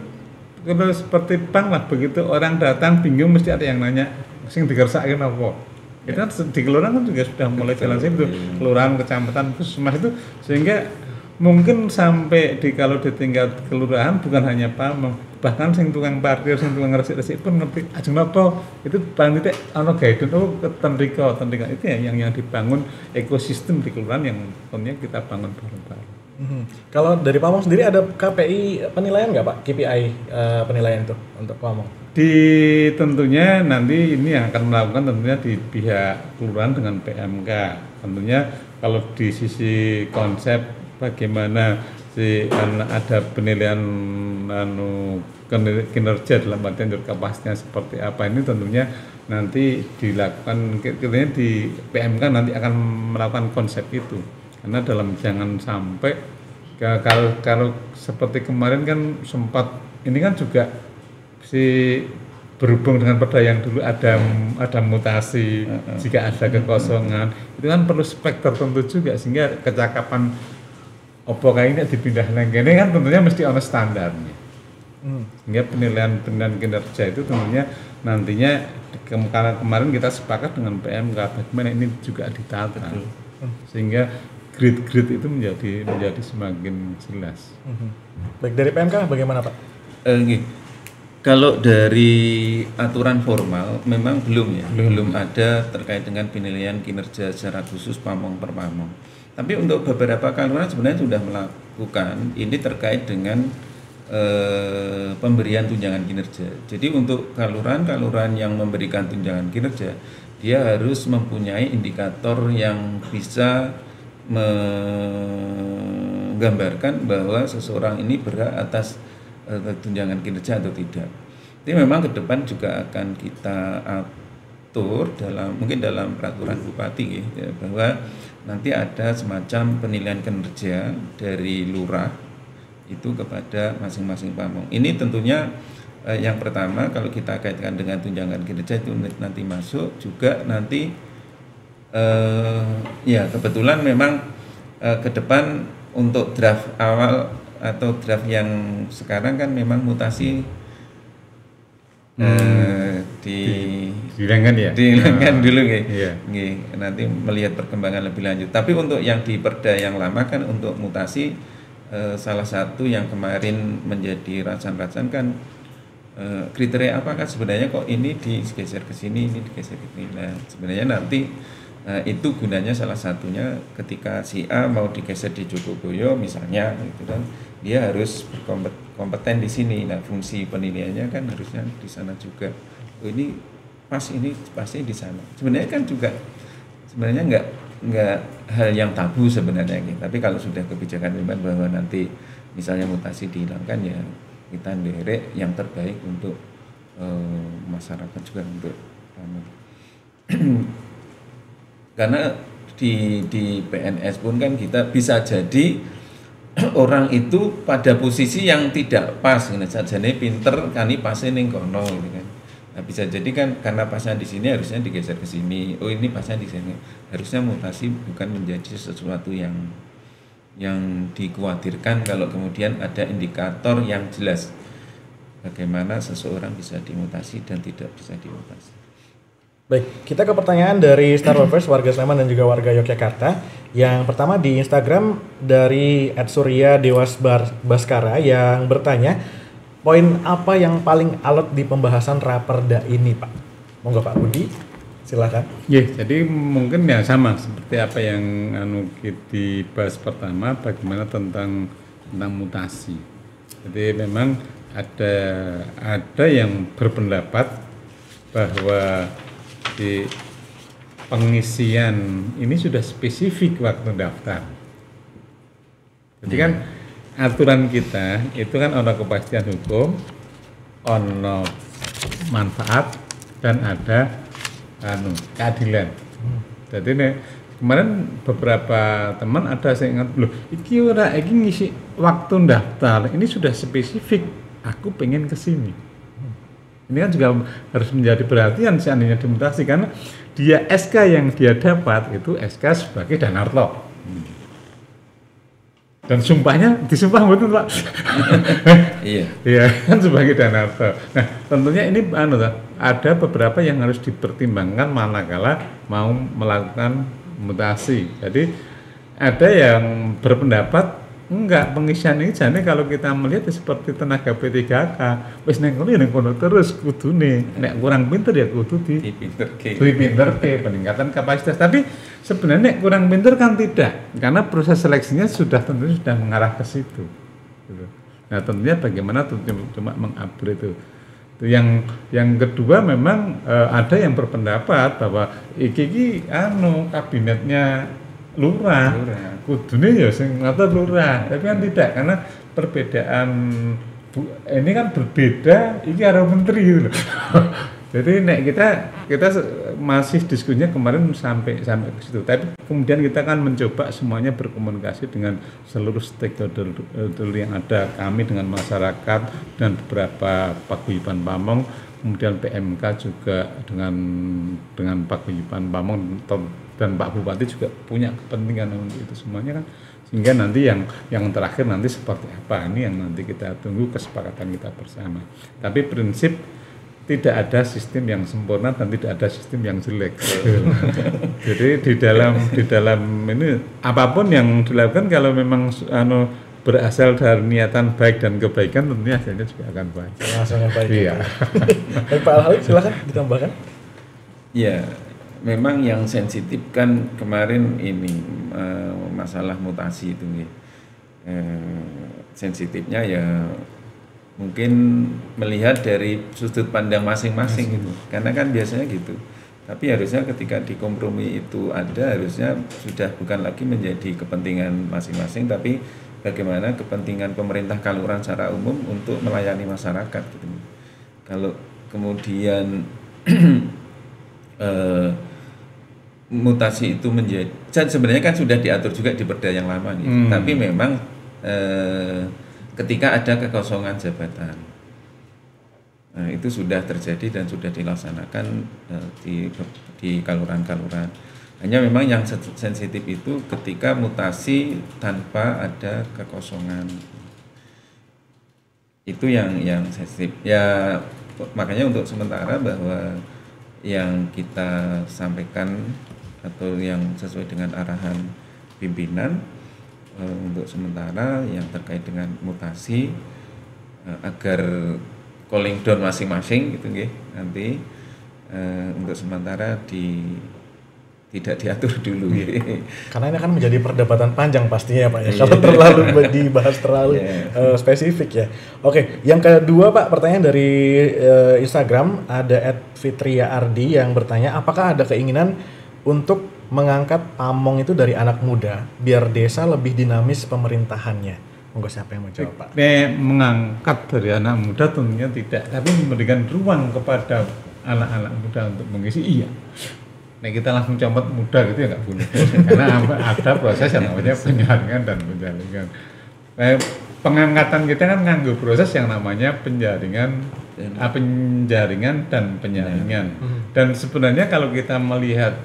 kalau seperti bank lah, begitu orang datang bingung mesti ada yang nanya sing dikersakin apa. Itu kan di kelurahan kan juga sudah mulai jalan situ, kelurahan, kecamatan, puskesmas itu, sehingga mungkin sampai kalau di tingkat kelurahan bukan hanya pamong, bahkan sing tukang parkir, sing tukang resik-resik pun ngerti ajeng napa itu paling tidak ana guidance tendrika itu ya yang dibangun ekosistem di kelurahan yang tentunya kita bangun bareng-bareng. Kalau dari Pamong sendiri ada KPI penilaian nggak Pak? KPI penilaian itu untuk Pamong? Tentunya nanti ini yang akan melakukan tentunya di pihak kelurahan dengan PMK. Tentunya kalau di sisi konsep bagaimana ada penilaian kinerja dalam artian kapasitasnya seperti apa, ini tentunya nanti dilakukan kiranya di PMK nanti akan melakukan konsep itu, karena jangan sampai kalau seperti kemarin kan sempat ini kan juga berhubung dengan perda yang dulu ada mutasi, jika ada kekosongan itu kan perlu spek tertentu juga sehingga kecakapan opo kayak ini dipindah lagi ini kan tentunya mesti ada standarnya. Sehingga penilaian kinerja itu tentunya nantinya kemarin kita sepakat dengan PMK bagaimana ini juga ditata sehingga grade itu menjadi semakin jelas. Baik, dari PMK bagaimana Pak? Kalau dari aturan formal memang belum ada terkait dengan penilaian kinerja secara khusus pamong per pamong. Tapi untuk beberapa kelurahan sebenarnya sudah melakukan ini terkait dengan pemberian tunjangan kinerja. Jadi untuk kelurahan yang memberikan tunjangan kinerja, dia harus mempunyai indikator yang bisa menggambarkan bahwa seseorang ini berhak atas tunjangan kinerja atau tidak. Ini memang ke depan juga akan kita atur mungkin dalam peraturan bupati ya, bahwa nanti ada semacam penilaian kinerja dari lurah itu kepada masing-masing pamong. Ini tentunya yang pertama kalau kita kaitkan dengan tunjangan kinerja itu nanti masuk juga nanti ya kebetulan memang ke depan untuk draft awal atau draft yang sekarang kan memang mutasi dihilangkan ya? Dihilangkan dulu iya. Nanti melihat perkembangan lebih lanjut. Tapi untuk yang di perda yang lama kan untuk mutasi salah satu yang kemarin menjadi racan-racan kan kriteria apakah sebenarnya kok ini digeser ke sini, ini digeser ke sini. Nah, sebenarnya nanti itu gunanya salah satunya ketika si A mau digeser di Jogoboyo misalnya gitu kan, dia harus berkompeten di sini. Nah, fungsi penilaiannya kan harusnya di sana juga. Oh, ini pasti di sana. Sebenarnya kan juga sebenarnya nggak hal yang tabu sebenarnya gitu. Tapi kalau sudah kebijakan memang bahwa nanti misalnya mutasi dihilangkan ya kita nderek yang terbaik untuk masyarakat juga untuk karena di PNS pun kan kita bisa jadi orang itu pada posisi yang tidak pas gitu. Sajane pinter kani pasnya ning kono gitu kan. Nah, bisa jadi kan karena pasnya di sini harusnya digeser ke sini. Oh, ini pasnya di sini. Harusnya mutasi bukan menjadi sesuatu yang dikhawatirkan kalau kemudian ada indikator yang jelas bagaimana seseorang bisa dimutasi dan tidak bisa dimutasi. Baik, kita ke pertanyaan dari Star Lovers, warga Sleman dan juga warga Yogyakarta. Yang pertama di Instagram dari @surya dewas baskara yang bertanya, poin apa yang paling alot di pembahasan raperda ini, Pak? Monggo Pak Budi, silakan. Jadi mungkin ya sama seperti apa yang dibahas pertama, bagaimana tentang mutasi. Jadi memang ada yang berpendapat bahwa di pengisian ini sudah spesifik waktu daftar. Jadi kan aturan kita itu kan ada kepastian hukum, ada manfaat dan ada keadilan. Jadi kemarin beberapa teman ada saya ingat loh, iki ngisi waktu daftar ini sudah spesifik. Aku pengen ke sini. Ini kan juga harus menjadi perhatian seandainya dimutasi karena dia SK yang dia dapat itu SK sebagai Danarto. Dan sumpahnya disumpah betul Pak. Iya kan sebagai Danarto. Nah tentunya ini ada beberapa yang harus dipertimbangkan manakala mau melakukan mutasi. Jadi ada yang berpendapat enggak, pengisian ini jane kalau kita melihat seperti tenaga P3K wis ning kono terus kudune nek kurang pinter ya kudu dipinterke peningkatan kapasitas. Tapi sebenarnya nek kurang pinter kan tidak, karena proses seleksinya tentunya sudah mengarah ke situ gitu. Nah tentunya bagaimana cuma mengupgrade itu. Yang kedua memang ada yang berpendapat bahwa iki kabinetnya lurah. Kudune ya sing ngatur lurah, tapi kan tidak, karena perbedaan ini kan berbeda, iki karo menteri gitu. Jadi nek kita masih diskusinya kemarin sampai ke situ. Tapi kemudian kita kan mencoba semuanya berkomunikasi dengan seluruh stakeholder yang ada, kami dengan masyarakat dan beberapa paguyuban Pamong, kemudian PMK juga dengan paguyuban Pamong dan Pak Bupati juga punya kepentingan untuk itu semuanya kan, sehingga nanti yang terakhir nanti seperti apa ini yang nanti kita tunggu kesepakatan kita bersama. Tapi prinsip tidak ada sistem yang sempurna dan tidak ada sistem yang jelek. Jadi di dalam ini apapun yang dilakukan kalau memang berasal dari niatan baik dan kebaikan, tentunya hasilnya juga akan baik. Hasilnya baik. Iya. Pak Al-Halik silakan ditambahkan. Ya, memang yang sensitif kan kemarin ini masalah mutasi itu nih. Sensitifnya ya mungkin melihat dari sudut pandang masing-masing gitu, karena kan biasanya gitu. Tapi harusnya ketika di kompromi itu harusnya sudah bukan lagi menjadi kepentingan masing-masing, tapi bagaimana kepentingan pemerintah Kalurahan secara umum untuk melayani masyarakat gitu. Kalau kemudian mutasi itu menjadi, sebenarnya kan sudah diatur juga di Perda yang lama nih, tapi memang ketika ada kekosongan jabatan, itu sudah terjadi dan sudah dilaksanakan di kalurahan-kalurahan. Hanya memang yang sensitif itu ketika mutasi tanpa ada kekosongan, itu yang sensitif. Ya makanya untuk sementara bahwa yang kita sampaikan atau yang sesuai dengan arahan pimpinan, untuk sementara yang terkait dengan mutasi agar calling down masing-masing gitu nggih, nanti untuk sementara tidak diatur dulu. Karena ini akan menjadi perdebatan panjang pastinya Pak ya, kalau terlalu dibahas terlalu spesifik ya. Oke, yang kedua Pak, pertanyaan dari Instagram ada @fitriaardi yang bertanya, apakah ada keinginan untuk mengangkat Pamong itu dari anak muda biar desa lebih dinamis pemerintahannya? Monggo siapa yang mau jawab Pak? Mengangkat dari anak muda tentunya tidak, tapi memberikan ruang kepada anak-anak muda untuk mengisi, iya. Nah kita langsung comot muda gitu ya nggak boleh, karena ada proses yang namanya penjaringan dan penjaringan. Pengangkatan kita kan nganggo proses yang namanya penjaringan dan penyaringan. Dan sebenarnya kalau kita melihat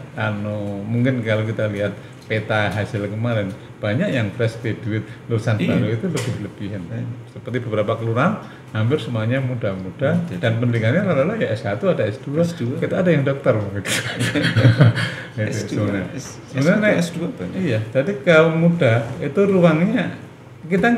mungkin kalau kita lihat peta hasil kemarin, banyak yang fresh graduate lulusan baru itu lebih-lebihan. Seperti beberapa kelurahan hampir semuanya muda-muda dan pendidikannya rata-rata ya S1 ada S2. Kita ada yang dokter mungkin. Sebenarnya S2 banyak. Iya, jadi kaum muda itu ruangnya kita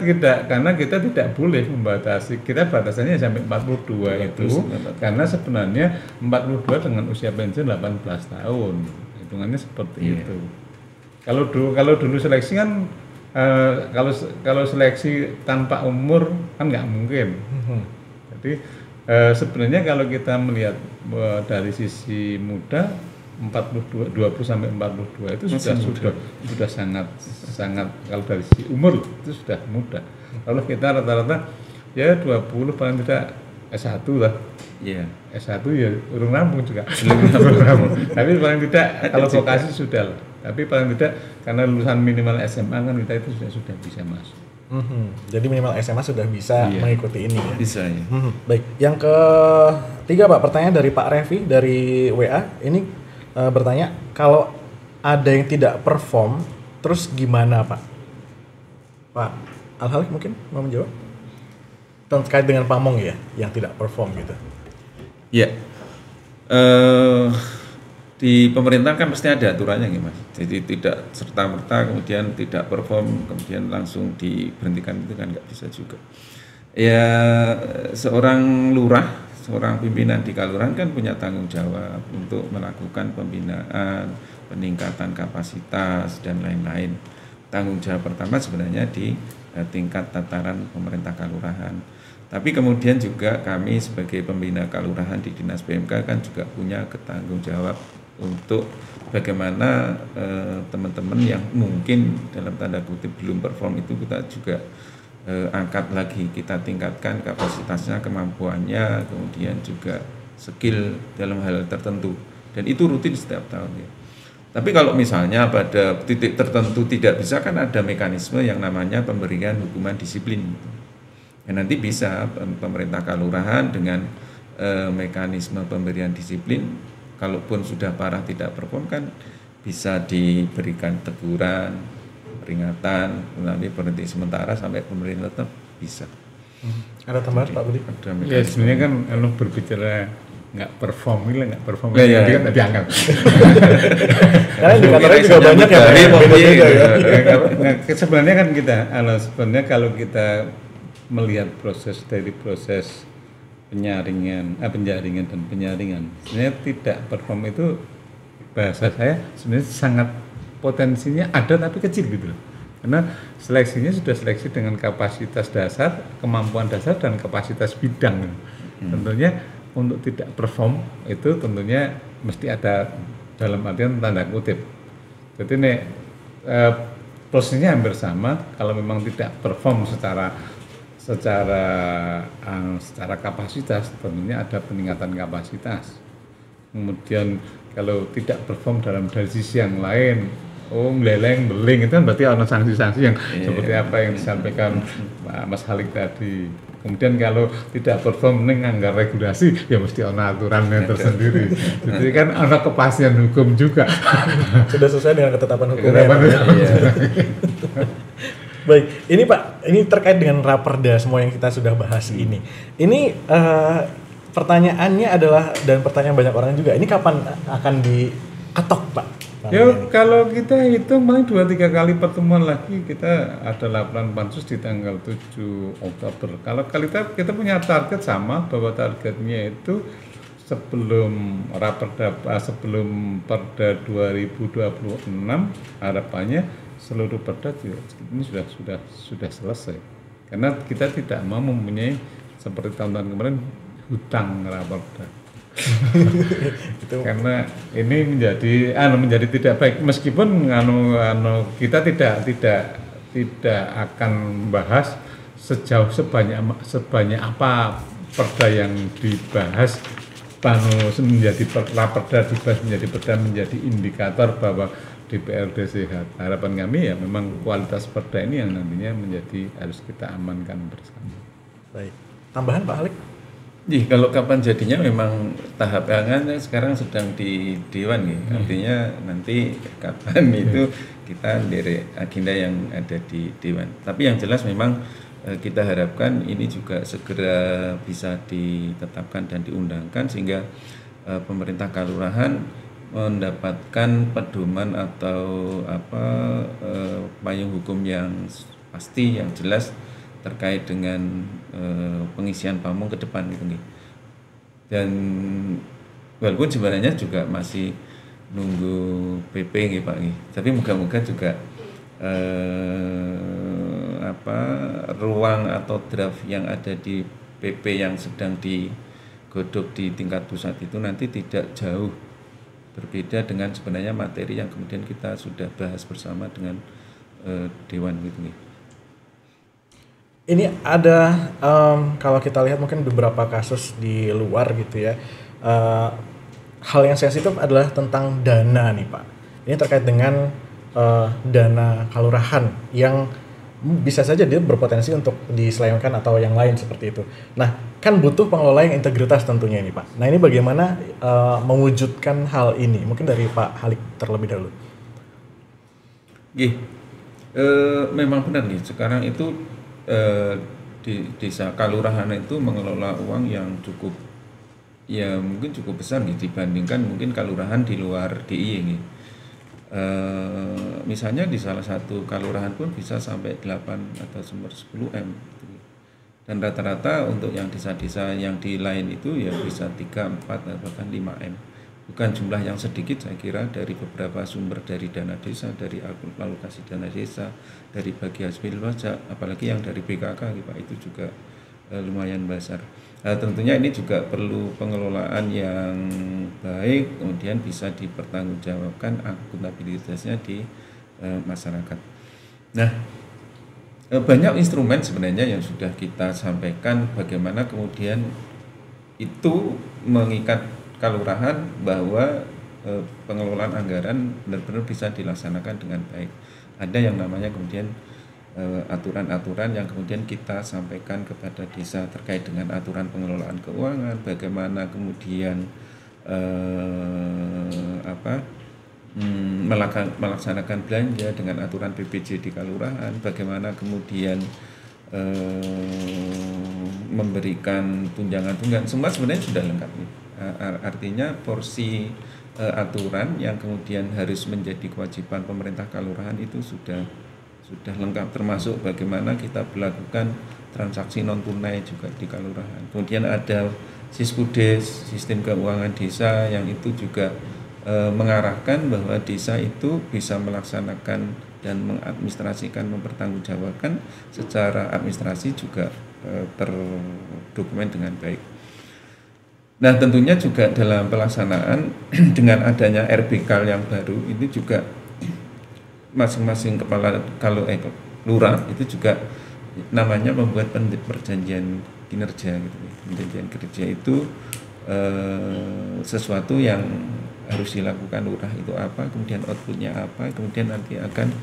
tidak, karena kita tidak boleh membatasi, kita batasannya sampai 42 itu, karena sebenarnya 42 dengan usia pensiun 18 tahun, hitungannya seperti itu. Kalau dulu seleksi kan kalau seleksi tanpa umur kan nggak mungkin. Jadi sebenarnya kalau kita melihat dari sisi muda, 20 sampai 42 itu sudah sangat kalau dari sisi umur itu sudah muda. Kalau kita rata-rata ya 20 paling tidak S1 lah. Iya. S1 ya urung rampung juga. Tapi paling tidak kalau vokasi sudah lah. Tapi paling tidak karena lulusan minimal SMA kan kita itu sudah bisa masuk. Jadi minimal SMA sudah bisa mengikuti ini ya. Bisa ya. Baik. Yang ketiga Pak, pertanyaan dari Pak Revi dari WA ini bertanya, kalau ada yang tidak perform, terus gimana Pak? Pak Al-Halik mungkin mau menjawab? Terkait dengan Pamong ya, yang tidak perform gitu. Ya, di pemerintahan kan pasti ada aturannya gitu Mas. Jadi tidak serta-merta kemudian tidak perform kemudian langsung diberhentikan, itu kan nggak bisa juga. Ya seorang lurah, seorang pimpinan di kelurahan kan punya tanggung jawab untuk melakukan pembinaan, peningkatan kapasitas dan lain-lain. Tanggung jawab pertama sebenarnya di tingkat tataran pemerintah kelurahan. Tapi kemudian juga kami sebagai pembina kelurahan di Dinas PMK kan juga punya tanggung jawab untuk bagaimana teman-teman yang mungkin dalam tanda kutip belum perform itu kita juga angkat lagi, kita tingkatkan kapasitasnya, kemampuannya, kemudian juga skill dalam hal tertentu, dan itu rutin setiap tahun ya. Tapi kalau misalnya pada titik tertentu tidak bisa, kan ada mekanisme yang namanya pemberian hukuman disiplin. Ya, nanti bisa pemerintah kelurahan dengan mekanisme pemberian disiplin, kalaupun sudah parah tidak perform kan bisa diberikan teguran, peringatan, nanti berhenti sementara sampai pemerintah tetap bisa. Ada tambahan Pak Budi? Ya sebenarnya kan kalau berbicara nggak perform jadi kan tadi angkat. Karena indikatornya juga banyak ya. Sebenarnya kan sebenarnya kalau kita melihat dari proses penjaringan dan penyaringan, sebenarnya tidak perform itu bahasa saya sebenarnya sangat potensinya ada tapi kecil gitu loh. Karena seleksinya sudah seleksi dengan kapasitas dasar, kemampuan dasar dan kapasitas bidang. Tentunya untuk tidak perform itu tentunya mesti ada dalam artian tanda kutip. Jadi ini prosesnya hampir sama. Kalau memang tidak perform secara kapasitas, tentunya ada peningkatan kapasitas. Kemudian kalau tidak perform dari sisi yang lain, meleleng, beling, itu kan berarti ada sanksi-sanksi yang seperti apa yang disampaikan Mas Halik tadi. Kemudian kalau tidak perform nganggar regulasi, ya mesti ada aturannya tersendiri. Jadi kan ada kepastian hukum juga. Sudah sesuai dengan ketetapan hukumnya. Baik, ini Pak, ini terkait dengan Raperda semua yang kita sudah bahas ini. Ini pertanyaannya adalah, dan pertanyaan banyak orang juga, ini kapan akan diketok Pak? Ya kalau kita hitung paling 2-3 kali pertemuan lagi, kita ada laporan pansus di tanggal 7 Oktober. Kalau kita punya target sama, bahwa targetnya itu sebelum Perda 2026 harapannya seluruh perda ini sudah selesai. Karena kita tidak mau mempunyai seperti tahun-tahun kemarin hutang Raperda. Karena ini menjadi tidak baik, meskipun kita tidak akan membahas sebanyak apa perda yang dibahas menjadi Raperda dibahas menjadi perda menjadi indikator bahwa DPRD sehat. Harapan kami ya memang kualitas perda ini yang nantinya harus kita amankan bersama. Baik, tambahan Pak Halik? Kalau kapan jadinya memang tahapannya sekarang sedang di Dewan ya. Artinya nanti kapan itu kita dari agenda yang ada di Dewan. Tapi yang jelas memang kita harapkan ini juga segera bisa ditetapkan dan diundangkan sehingga pemerintah kelurahan mendapatkan pedoman atau payung hukum yang pasti, yang jelas terkait dengan pengisian pamong ke depan gitu nih. Dan walaupun sebenarnya juga masih nunggu PP nih Pak nih. Tapi moga-moga juga ruang atau draft yang ada di PP yang sedang digodok di tingkat pusat itu nanti tidak jauh berbeda dengan sebenarnya materi yang kemudian kita sudah bahas bersama dengan Dewan gitu nih. Ini ada kalau kita lihat mungkin beberapa kasus di luar gitu ya, hal yang sensitif adalah tentang dana nih Pak. Ini terkait dengan dana kelurahan yang bisa saja dia berpotensi untuk diselewengkan atau yang lain seperti itu. Nah, kan butuh pengelola yang integritas tentunya ini Pak. Nah, ini bagaimana mewujudkan hal ini? Mungkin dari Pak Halik terlebih dahulu. Memang benar nih, sekarang itu di desa kelurahan itu mengelola uang yang cukup ya mungkin cukup besar nih dibandingkan mungkin kalurahan di luar DIY nih. Misalnya di salah satu kalurahan pun bisa sampai 8 atau 10 M gitu. Dan rata-rata untuk yang desa-desa yang di lain itu ya bisa 3, 4 atau bahkan 5 M. Bukan jumlah yang sedikit saya kira dari beberapa sumber, dari dana desa, dari alokasi dana desa, dari bagi hasil pajak, apalagi yang dari BKK Pak, itu juga lumayan besar. Tentunya ini juga perlu pengelolaan yang baik, kemudian bisa dipertanggungjawabkan akuntabilitasnya di masyarakat. Nah, banyak instrumen sebenarnya yang sudah kita sampaikan bagaimana kemudian itu mengikat kalurahan bahwa pengelolaan anggaran benar-benar bisa dilaksanakan dengan baik. Ada yang namanya kemudian aturan-aturan yang kemudian kita sampaikan kepada desa terkait dengan aturan pengelolaan keuangan, bagaimana kemudian melaksanakan belanja dengan aturan BPJ di kalurahan, bagaimana kemudian memberikan tunjangan-tunjangan, semua sebenarnya sudah lengkap nih. Artinya porsi aturan yang kemudian harus menjadi kewajiban pemerintah kalurahan itu sudah lengkap, termasuk bagaimana kita melakukan transaksi non tunai juga di kalurahan. Kemudian ada Siskudes, sistem keuangan desa, yang itu juga mengarahkan bahwa desa itu bisa melaksanakan dan mengadministrasikan, mempertanggungjawabkan secara administrasi juga terdokumen dengan baik. Nah, tentunya juga dalam pelaksanaan dengan adanya RBK yang baru ini juga masing-masing kepala lurah itu juga namanya membuat perjanjian kinerja gitu. Perjanjian kerja itu sesuatu yang harus dilakukan lurah itu apa, kemudian outputnya apa, kemudian nanti akan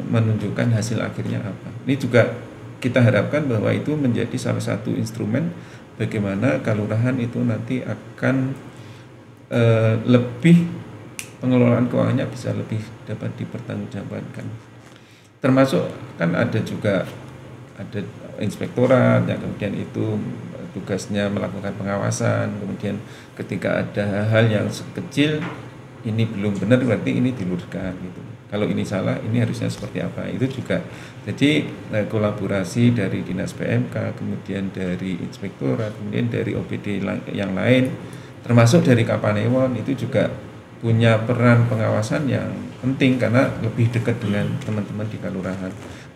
menunjukkan hasil akhirnya apa. Ini juga kita harapkan bahwa itu menjadi salah satu instrumen bagaimana kalurahan itu nanti akan lebih pengelolaan keuangannya bisa lebih dapat dipertanggungjawabkan. Termasuk kan ada juga ada inspektorat yang kemudian itu tugasnya melakukan pengawasan, kemudian ketika ada hal yang kecil ini belum benar berarti ini diluruskan gitu. Kalau ini salah ini harusnya seperti apa, itu juga. Jadi kolaborasi dari Dinas PMK, kemudian dari inspektorat, kemudian dari OPD yang lain, termasuk dari Kapanewon itu juga punya peran pengawasan yang penting karena lebih dekat dengan teman-teman di kalurahan.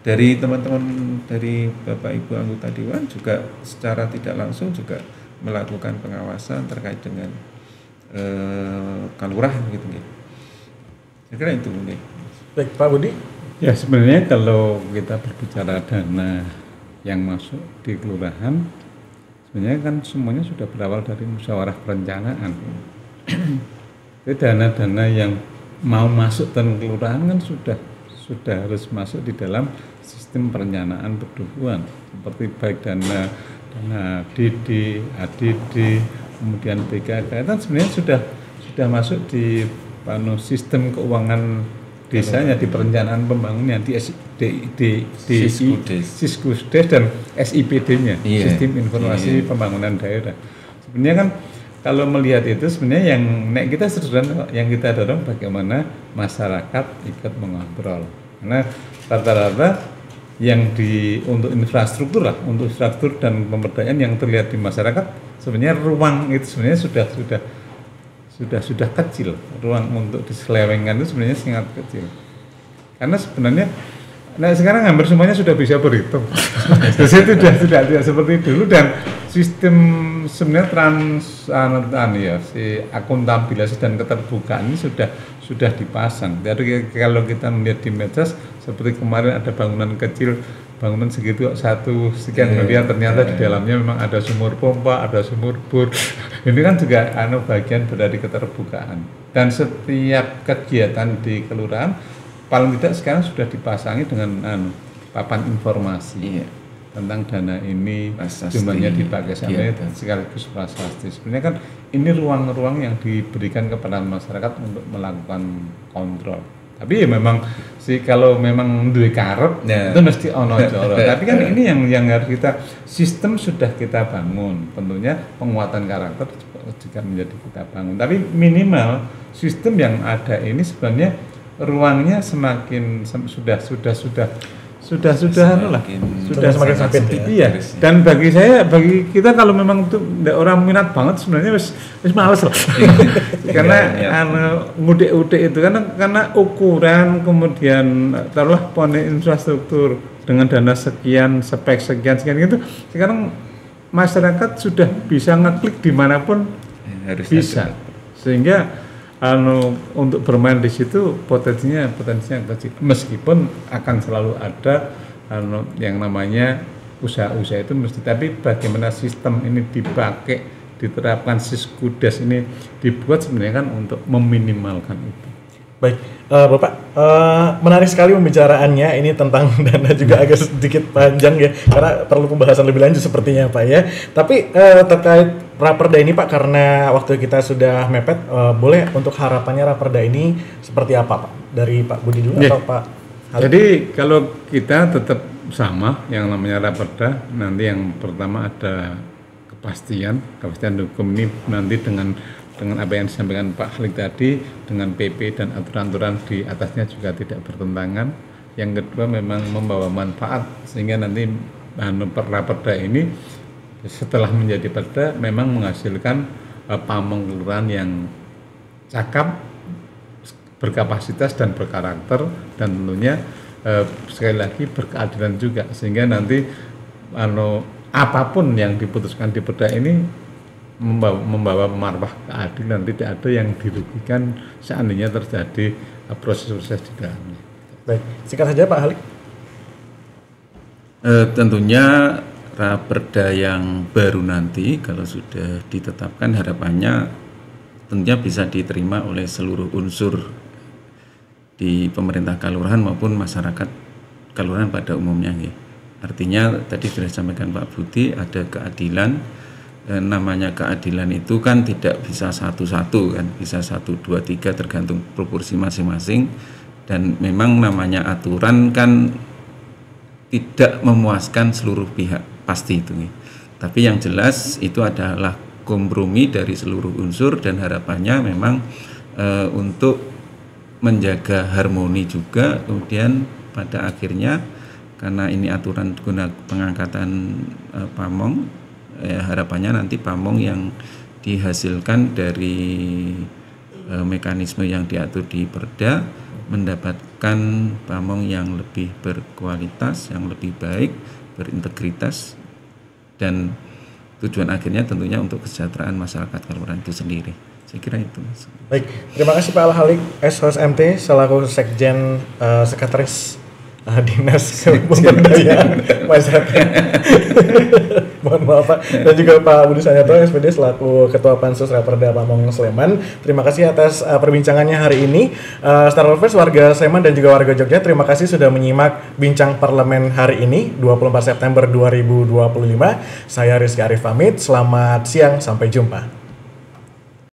Dari teman-teman dari Bapak Ibu anggota Dewan juga secara tidak langsung juga melakukan pengawasan terkait dengan kalurahan gitu. Saya kira itu mungkin. Baik, Pak Budi. Ya, sebenarnya kalau kita berbicara dana yang masuk di kelurahan, sebenarnya kan semuanya sudah berawal dari musyawarah perencanaan. Jadi dana-dana yang mau masuk dan kelurahan kan sudah harus masuk di dalam sistem perencanaan perdukuhan, seperti baik dana DD, ADD, kemudian BKK, kan sebenarnya sudah masuk di sistem keuangan desanya, di perencanaan pembangunan, di Siskudes dan SIPD-nya, sistem informasi pembangunan daerah. Sebenarnya kan kalau melihat itu sebenarnya yang kita sederhana, yang kita dorong bagaimana masyarakat ikut mengontrol. Karena rata-rata yang untuk infrastruktur dan pemberdayaan yang terlihat di masyarakat, sebenarnya ruang itu sebenarnya sudah kecil. Ruang untuk diselewengkan itu sebenarnya sangat kecil. Karena sebenarnya sekarang hampir semuanya sudah bisa berhitung. Jadi sudah tidak seperti dulu, dan sistem sebenarnya si akuntabilitas dan keterbukaan ini sudah dipasang. Jadi kalau kita melihat di medsos seperti kemarin ada bangunan kecil, bangunan segitu sekian miliar, ternyata di dalamnya memang ada sumur pompa, ada sumur bor. Ini kan juga bagian dari keterbukaan. Dan setiap kegiatan di kelurahan paling tidak sekarang sudah dipasangi dengan papan informasi tentang dana ini, jumlahnya dipakai sampai sekaligus prasasti. Sebenarnya kan ini ruang-ruang yang diberikan kepada masyarakat untuk melakukan kontrol. Tapi ya memang sih kalau memang duwe karep itu mesti ono cara. Tapi kan ini yang harus kita sistem sudah kita bangun. Tentunya penguatan karakter juga menjadi kita bangun. Tapi minimal sistem yang ada ini sebenarnya ruangnya semakin sudah semakin sempit. Iya. Dan bagi kita kalau memang itu orang minat banget sebenarnya wis males lah. Karena ngudik-udik itu karena ukuran kemudian taruhlah pone infrastruktur dengan dana sekian, spek sekian gitu. Sekarang masyarakat sudah bisa ngeklik dimanapun bisa. Sehingga untuk bermain di situ potensinya kecil, meskipun akan selalu ada yang namanya usaha-usaha itu mesti, tapi bagaimana sistem ini dipakai, diterapkan Siskudes ini dibuat sebenarnya kan untuk meminimalkan itu. Baik, Bapak, menarik sekali pembicaraannya ini tentang dana juga agak sedikit panjang ya, karena perlu pembahasan lebih lanjut sepertinya Pak ya. Tapi terkait Raperda ini Pak, karena waktu kita sudah mepet, boleh untuk harapannya Raperda ini seperti apa Pak? Dari Pak Budi dulu atau Pak Halid? Jadi kalau kita tetap sama yang namanya Raperda, nanti yang pertama ada kepastian hukum ini nanti dengan apa yang disampaikan Pak Halid tadi, dengan PP dan aturan-aturan di atasnya juga tidak bertentangan. Yang kedua memang membawa manfaat, sehingga nanti Raperda ini setelah menjadi perda memang menghasilkan pamong kelurahan yang cakap, berkapasitas dan berkarakter, dan tentunya sekali lagi berkeadilan juga, sehingga nanti apapun yang diputuskan di perda ini membawa marwah keadilan, tidak ada yang dirugikan seandainya terjadi proses-proses di dalamnya. Baik, singkat saja Pak Halid. Tentunya Raperda yang baru nanti kalau sudah ditetapkan harapannya tentunya bisa diterima oleh seluruh unsur di pemerintah kelurahan maupun masyarakat kelurahan pada umumnya ya. Artinya tadi sudah disampaikan Pak Budi, ada keadilan. Namanya keadilan itu kan tidak bisa satu-satu kan, bisa 1, 2, 3 tergantung proporsi masing-masing, dan memang namanya aturan kan tidak memuaskan seluruh pihak, pasti itu nih. Tapi yang jelas itu adalah kompromi dari seluruh unsur, dan harapannya memang untuk menjaga harmoni juga. Kemudian pada akhirnya karena ini aturan guna pengangkatan pamong, harapannya nanti pamong yang dihasilkan dari mekanisme yang diatur di Perda mendapatkan pamong yang lebih berkualitas, yang lebih baik, berintegritas, dan tujuan akhirnya tentunya untuk kesejahteraan masyarakat kelurahan itu sendiri. Saya kira itu. Baik, terima kasih Pak Al-Halik SHMT selaku Sekjen Sekretaris Dinas Pemberdayaan Masyarakat. Mohon maaf Pak. Dan juga Pak Budi Sanyato SPD selaku Ketua Pansus Raperda Pamong Sleman. Terima kasih atas perbincangannya hari ini. Star Lovers, warga Sleman dan juga warga Jogja, terima kasih sudah menyimak Bincang Parlemen hari ini 24 September 2025. Saya Rizky Arif pamit. Selamat siang, sampai jumpa.